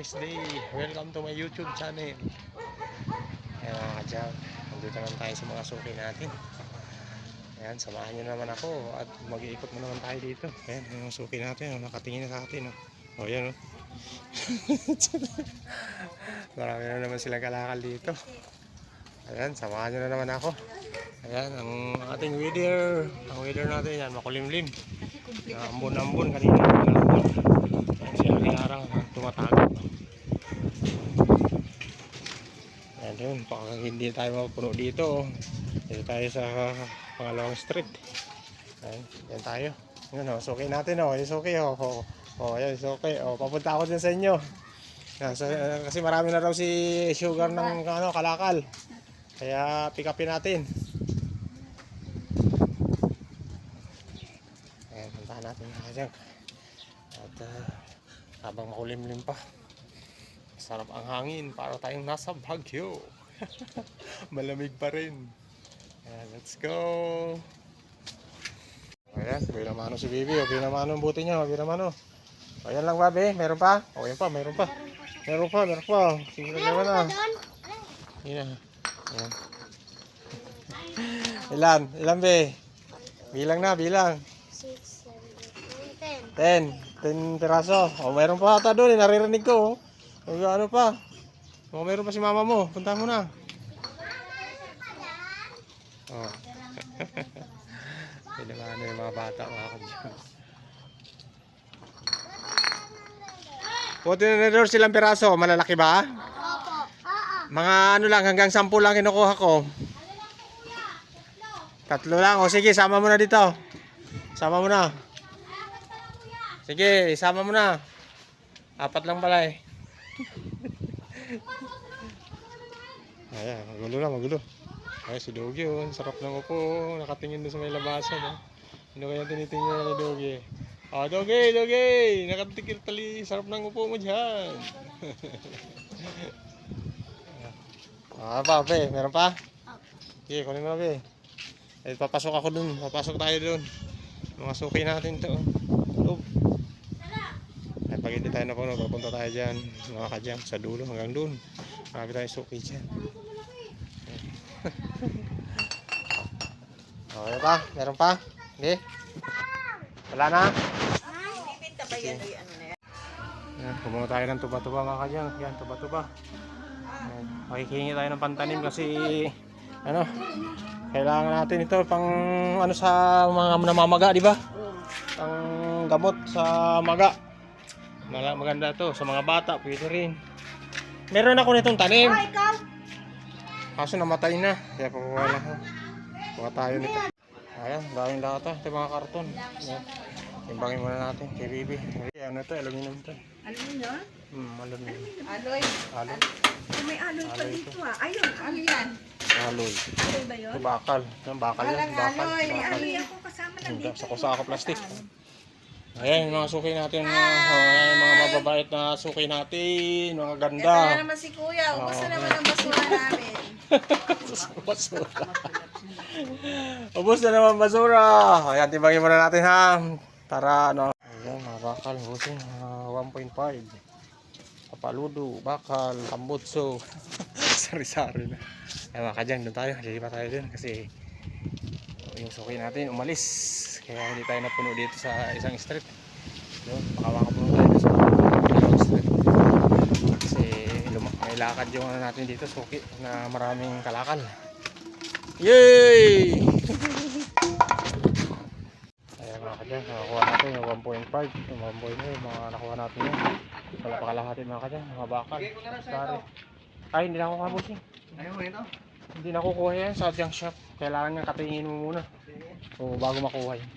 nice day. Welcome to my YouTube channel. Ayan mga kadyang, nandito naman tayo sa mga suki natin. Ayan, samahan nyo naman ako at mag-iikot mo naman tayo dito. Ayan, yung suki natin, nakatingin na sa atin. O yan o. Marami na naman silang kalakal dito. Ayan, samahan nyo na naman ako. Ayan, ang ating weather. Ang weather natin yan, makulimlim. Ambon-ambon kanina. Ayan siya ang araw, tumatago. Ayan yun, baka hindi tayo mapuno dito. Dito tayo sa pangalawang street. Ayan, yan tayo. Ayan o, suki natin o, yung suki o. O, ayan, suki o, papunta ako dyan sa inyo. Kasi marami na raw si Sugar ng kalakal. Kaya pick upin natin. Ayan, puntahan natin mga kadyang. At habang makulimlim pa, sarap ang hangin para tayong nasa Baguio. Malamig pa rin. Ayan, let's go. Ayan, binamano si Bibi. O, binamano ang buti niya. O, binamano. Ayan lang, Babi. Meron pa? O, yan pa, meron pa. Meron pa. Sige naman na. Ayan. Ayan. Ilan, Be? Bilang na, bilang. 6, 7, 10 piraso. O, meron pa ata doon. Naririnig ko. O, ano pa? O, meron pa si mama mo. Punta mo na. O. Pinamano yung mga bata, mga kadyang. Puti na doon silang piraso. Malalaki ba? Opo. Mga ano lang, hanggang 10 lang kinukuha ko. 3 lang. O sige, sama mo na dito. Sama mo na. Sige, sama mo na. 4 lang pala eh. Ayan, magulo. Ay, si Dogi oh. Sarap ng upo. Nakatingin doon sa may labasan oh. Ano kaya tinitingnan ni Dogi? Ah, Dogi! Nakatikil tali. Sarap ng upo mo dyan. Pa, Be. Meron pa? Sige, kunin mo na, Be. Eh, papasok ako dun. Papasok tayo dun. Mga suki natin to. Ay, pag hindi tayo napuno, papunta tayo dyan. Mga kadyang sa dulo hanggang dun. Marami tayo suki dyan. Okay pa? Meron pa? Hindi? Wala na? Bibinta ba yan o ano na yan? Ayan, pumunta tayo ng tuba-tuba mga kadyang. Yan, tuba-tuba. Makikihingi tayo ng pantanim kasi kailangan natin ito pang sa mga namamaga, di ba? Pang gamot sa maga. Maganda to sa mga bata, pwede rin. Meron ako nitong tanim. Kaso namatay na. Kaya pakuha lang ako. Kuha tayo nito. Ayan, daming lata. Ito yung mga karton. Timbangin muna natin kay Bibi. Ano ito? Aluminum ito. Aluminum? Aluminum. Aloy. Aloy. May aloy pa dito ah. Ayun, ano yan? Aloy. Aloy ba yun? Ito bakal. Yung bakal yan. Bakal. May aloy ako kasama na dito. Sa kusaka plastic. Ayan, yung mga suki natin. Ayan, mga mababait na suki natin. Mga ganda. Ito na naman si Kuya. Ubus na naman ang basura namin. Basura. Ubus na naman basura. Ayan, timbangin muna natin ha. Para ayan, mga bakal. Busin. 1.5. Papaludo, bakal, tambutso. Sari-sari na. Ayan mga kadyang, doon tayo. Hindi pa tayo dun kasi yung suki natin umalis. Kaya hindi tayo napuno dito sa isang street. Doon, makakapuno tayo sa dalawang street. Kasi may lakad yung natin dito, suki na maraming kalakal. Yay! Ayan mga kadyang, nakakuha natin yung 1.5. Yung 1.5, mga nakuha natin yun. Wala pa kalahati mga kadyang, mga bakal. Sorry. Ay, hindi na ako kabusing. Ayaw mo ito? Hindi nakukuha yan sa junk shop. Kailangan niyang katingin mo muna. O bago makuha yan.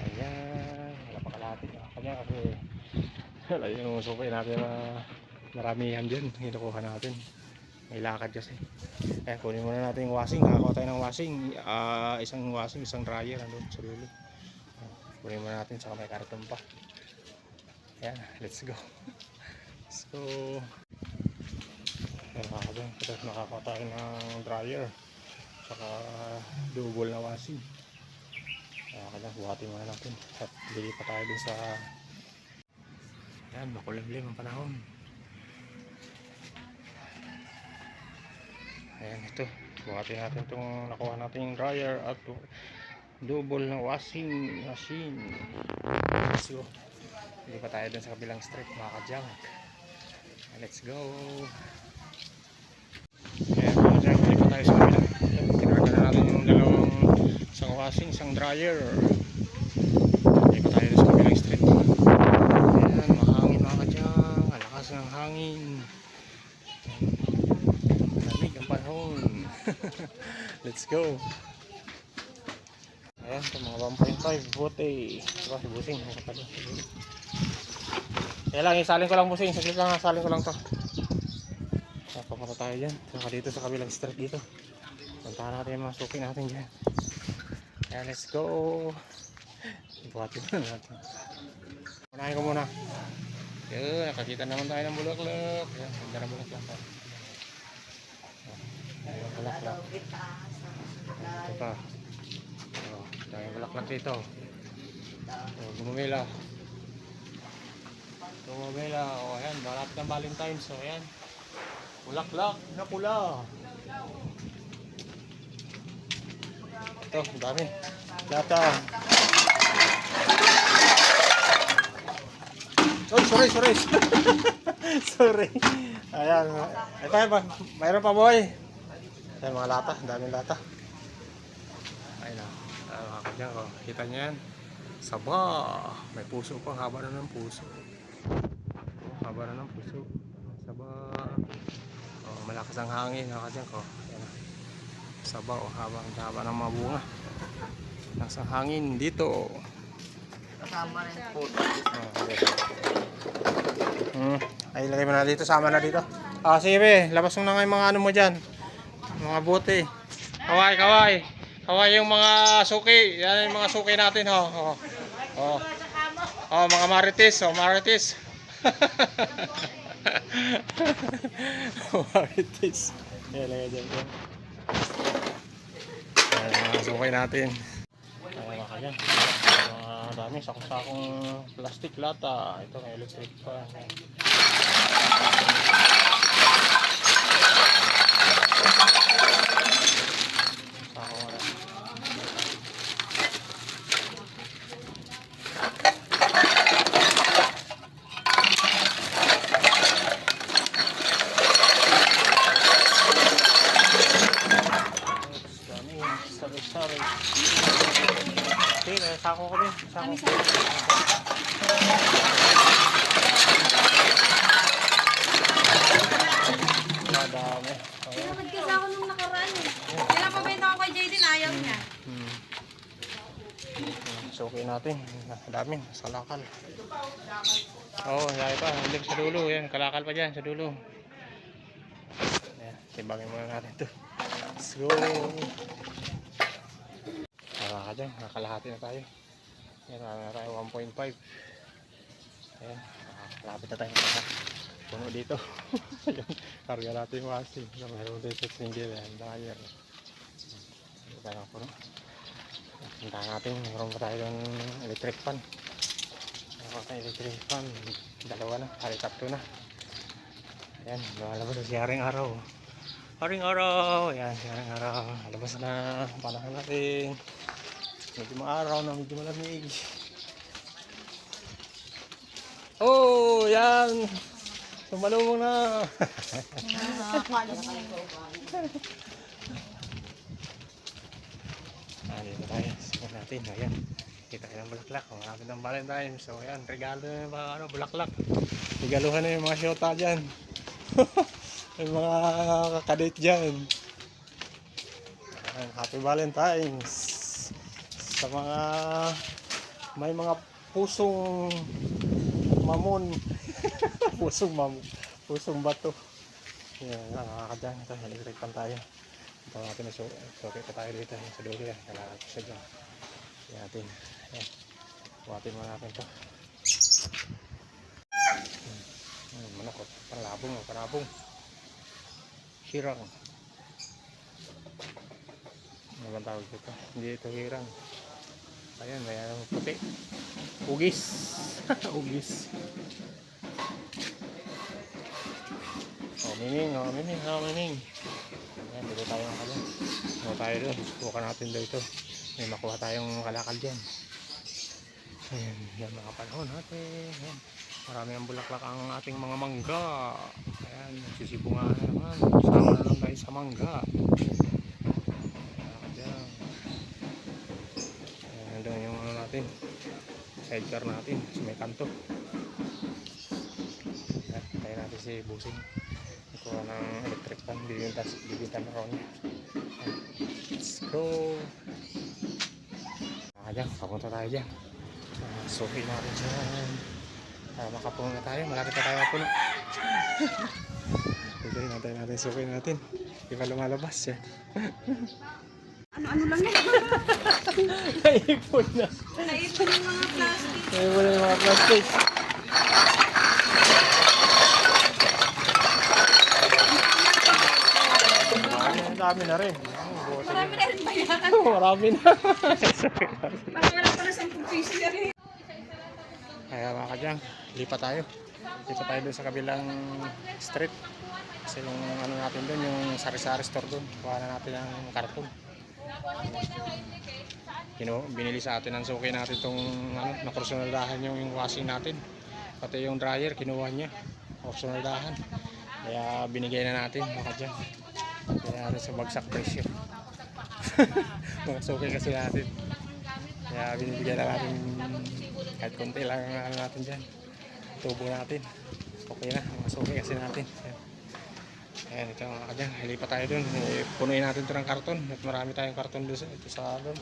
Ayan. Wala pa kalahati mga kadyang kasi wala yung sukay natin na maramihan dyan. Hinukuha natin. May lakad kasi. Kunin muna natin yung washing. Nakakuha tayo ng washing. Isang washing, isang dryer. Andun sa dulo. Kunin muna natin saka may karton pa. Ayan, let's go. Let's go. Ayan mga kadyang. Tapos nakakuha tayo ng dryer. Saka double na washing. Kaya buhatin muna natin at bili pa tayo dun sa yan, makulimlim ang panahon. Ayan, ito buhatin natin itong nakuha natin dryer at double na washing machine. Let's go. Bili pa tayo dun sa kabilang street mga ka-junk. Let's go. Ayan mga ka-junk, bili pa tayo sa kabilang. Tinarga na natin yung dalawang isang washing, isang dryer. Bili pa tayo dun sa kabilang street. Ayan, mahangin mga ka-junk. Alakas ng hangin. Lamig ang panahon. Let's go. Ayan, ito mga 1.5 bote. Diba si Busing? Kaya lang, isalin ko lang Busing. Saglit lang, isalin ko lang to. Papunta tayo dyan. Saka dito sa kabilang street dito. Puntahan natin yung mga suki natin dyan. Ayan, let's go. Buhatin na natin. Unahin ko muna. Yun, nakakita naman tayo ng bulaklak. Ayan, ganda ng bulaklak. Ayan, bulaklak. Ito pa. Daming bulaklak dito. Gumumila. Gumumila. O ayan, malapit ng Valentine's. So ayan. Bulaklak na pula. Ito, dami. Lata. Oh, sorry. Sorry. Ayan. Ito, mayroon pa boy. Ayan, mga lata. Daming lata. Ayun na. Mga kanya ko. Kita niyo yan. Saba. May puso pa. Haba na ng puso. Haba na ng puso. Saba. Malakas ang hangin. Mga kanya ko. Ayan na. Saba. Haba ng mga bunga. Nasa hangin dito. Kasama rin po. Ay, ilagay mo na dito. Sama na dito. Sige be. Labas mo na nga yung mga ano mo dyan. Mga bote. Kaway. Kaway yung mga suki. Yan yung mga suki natin. Mga marites. Marites. Marites. Yan, lagay dyan. Yan, mga suki natin. Mga kanya. Mga dami. Sakong plastic lata. Ito may electric pa. Sorry. Okay, sako kami. Sako. Madami. Tinamad kasi ako nung nakaraan eh. Pinapabenta ko kay JD na ayaw niya. Suki natin. Dami. Sa lakal. Yan pa. Hindi sa dulo. Yan. Kalakal pa dyan sa dulo. Yan. Tibagin muna natin ito. Let's go. Nakalahati na tayo. Yan, na tayo 1.5. Ayan, lapit na tayo. Puno dito. Karga natin yung washing. Meron dito sa single. Ayan, dryer. Ito tayo puno. Puntahan natin. Meron pa tayo ng electric fan. Meron pa electric fan. Dalawa na. Tatlo na. Ayan, lumalabas na si Haring Araw. Haring Araw. Ayan, si Haring Araw. Labas na. Panahon natin. Medyo maaraw na, medyo malamig. Yan! Sumalubong na! Dito tayo. Simulan natin. Ayan. Kita tayo ng bulaklak. Marami ng Valentine's. So, ayan. Regalo na yung mga bulaklak. Regaluhan na yung mga syota dyan. Yung mga kakadate dyan. Ayan. Happy Valentine's! Sa mga may mga pusong mamon. Pusong bato. Yan, nakakadyan. Ito, electric pan tayo. Ito natin na suki pa tayo dito sa dulo yan. Kalakad siya dyan. Yan natin. Yan. Buhatin mo natin ito. Manok. Parabong. Hirang. Ano bang tawag dito? Hindi ito hirang. Ayan, may ano, puti. Ugis. Ugis. Oh, Miming, oh, Miming, oh, Miming. Ayan, dito tayo ng kanya. Dito tayo doon. Subukan natin dito. May makuha tayong kalakal dyan. Ayan, yan mga panahon natin. Ayan. Marami ang bulaklak ang ating mga mangga. Ayan, sisibungan na naman. Sama na lang tayo sa mangga. Ayan, nandun yung ano natin. Sidecar natin. Sa may kanto. Ayan, tayo natin si Busing. Ikuha ng electric fan. Bibintan na ron. Let's go. Ayan, papunta tayo dyan. Suki natin dyan. Para makapuno na tayo. Malapit na tayo mapuno. Okay, natin suki natin. Di pa lumalabas yan. Ano-ano lang yan. Naipon na. Naipon yung mga plastic. Naipon na yung mga plastic. Ang dami na rin. Marami na rin ba yan? Marami na. Parang wala pa na 10 piso yan eh. Kaya mga kadyang, lipat tayo. Lipat tayo doon sa kabilang street. Kasi yung ano natin doon, yung sari-sari store doon. Kuha na natin ang karton. Binili sa atin ang suki natin itong ano, nakursunaldahan yung washing natin. Pati yung dryer, kinuha niya. Kursunaldahan. Kaya binigay na natin mga kadyang. Kaya sa bagsak presyo. Mga suki kasi natin. Kaya binibigyan na natin kahit konti lang ang ano natin dyan. Tubo natin. Okay na. Mga suki kasi natin. Ayan, ito mga kadyang. Hilipa tayo dun. Punuin natin ito ng karton. At marami tayong karton dun ito sa dun.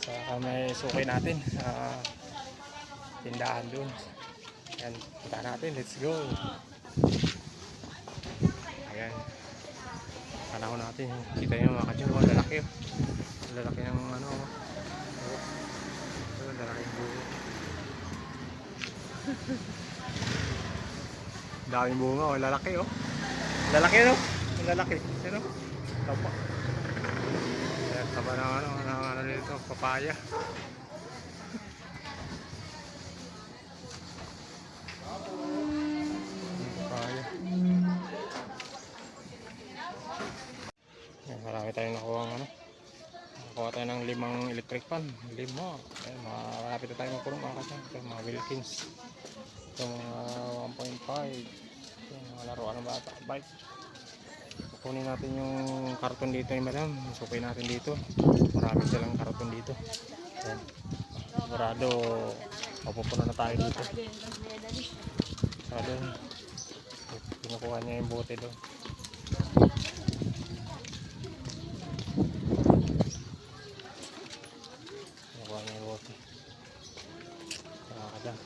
Sa may suki natin. Sa tindahan dun. Ayan, punta natin. Let's go. Ayan. Panahon natin. Kita nyo mga kadyang. Lalaki. Lalaki ng ano. Lalaki ng buho. Daming bunga oh. Lalaki oh. Lalaki no? Lalaki. Sino? Tapa. Ayan, taba ng ano dito. Papaya. Papaya. Ayan, marami tayong nakuha ng ano. Nakuha tayo ng 5 electric fan. 5. Ayan, malapit na tayo magpuno mga kasya. Ito mga Wilkins. Ito mga 1.5. Ito mga laruan ng bata. Bike. Kukunin natin yung karton dito ni madam. Sukay natin dito. Marami silang karton dito. Ayan. Sigurado mapupuno na tayo dito. So doon. Pinukuha niya yung bote doon.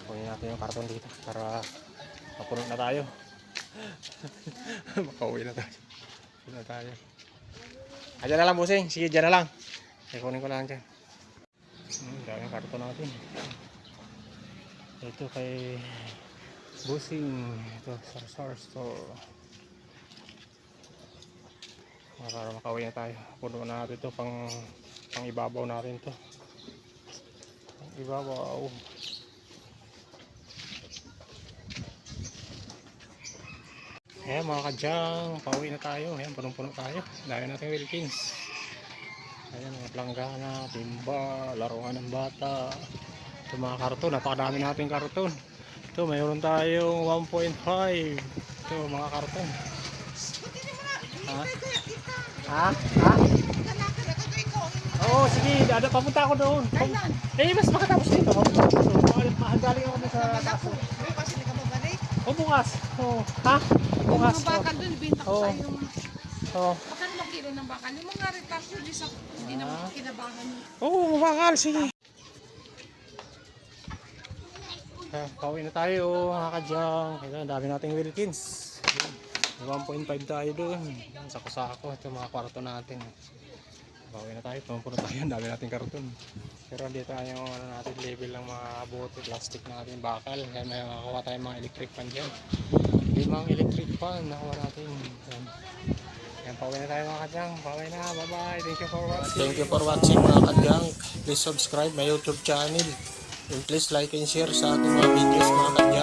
Kunin natin yung karton dito para mapuno na tayo. Makauwi na tayo. Uwi na tayo. Diyan na lang Busing. Sige, dyan na lang. Kunin ko lang dyan. Dami yung karton natin. Ito kay Busing. Ito sa store. Para makauwi na tayo. Puno na natin ito pang ibabaw natin ito. Pang ibabaw. Ayan mga kadyang, pauwi na tayo. Ayan, punong-puno tayo. Dahil natin Wilkins. Ayan, mga planggana, timba, laruan ng bata. Ito mga karton, napakadami natin karton. Ito, mayroon tayong 1.5. Ito, mga karton. Ha? Ha? Ha? Oo, sige, papunta ako doon. Mas makatapos dito. Galing ako sa taso. O bukas. Oh, ha? Bukas. Yung mga bakal doon, ibenta ko sa yung... Oo. Bakal mo kilo ng bakal. Yung mga retas yun, hindi naman kinabangan yun. Oo, bakal. Sige. Pauwi na tayo, mga kadyang. Ang dami nating Wilkins. 1.5 tayo doon. Sako-sako. Ito mga kwarto natin. Pauwi na tayo. Puno tayo. Ang dami nating karton. Pero dito yung ano natin, level ng mga bote, plastic natin, bakal. Kaya may makakuha tayong mga electric fan dyan. 5 electric fan nakuha natin. Yan pauwi na tayo mga kadyang. Pauwi na. Bye-bye. Thank you for watching. Thank you for watching mga kadyang. Please subscribe my YouTube channel. And please like and share sa ating mga videos mga kadyang.